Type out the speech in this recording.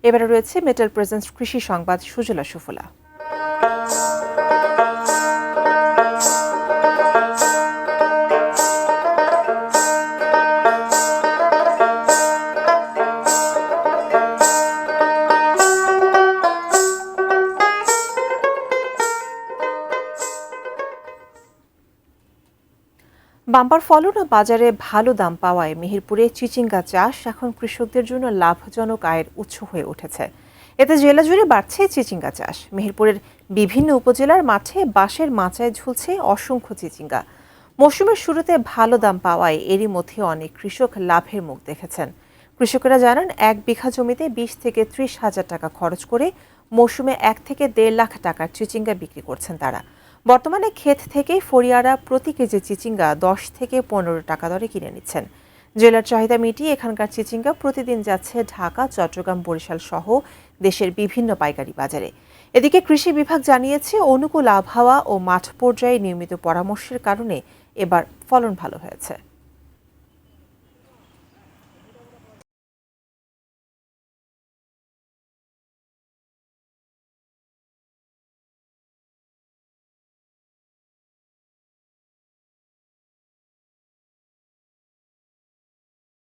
এবারে রয়েছে metal presence কৃষি সংবাদ সুজলা সুফলা। বাম্পার ফলন ও বাজারে ভালো দাম পাওয়ায় মেহেরপুরে চিচিঙ্গা চাষ এখন কৃষকদের জন্য লাভজনক আয়ের উৎস হয়ে উঠেছে। এতে জেলা জুড়ে বাড়ছে চিচিঙ্গা চাষ। মেহেরপুরের বিভিন্ন উপজেলার মাঠে বাঁশের মাচায় ঝুলছে অসংখ্য চিচিঙ্গা। মৌসুমের শুরুতে ভালো দাম পাওয়ায় এরই মধ্যে অনেক কৃষক লাভের মুখ দেখেছেন। কৃষকেরা জানান, 1 বিঘা জমিতে 20 থেকে 30 হাজার টাকা খরচ করে মৌসুমে 1 থেকে 1.5 লাখ টাকার চিচিঙ্গা বিক্রি করছেন তারা। বর্তমানে ক্ষেত থেকেই ফরিয়ারা প্রতি কেজি চিচিঙ্গা 10 থেকে 15 টাকা দরে কিনে নিচ্ছেন। জেলার চাহিদা মিটিয়ে এখানকার চিচিঙ্গা প্রতিদিন যাচ্ছে ঢাকা, চট্টগ্রাম, বরিশাল সহ দেশের বিভিন্ন পাইকারি বাজারে। এদিকে কৃষি বিভাগ জানিয়েছে, অনুকূল আবহাওয়া ও মাঠ পর্যায়ে নিয়মিত পরামর্শের কারণে এবার ফলন ভালো হয়েছে।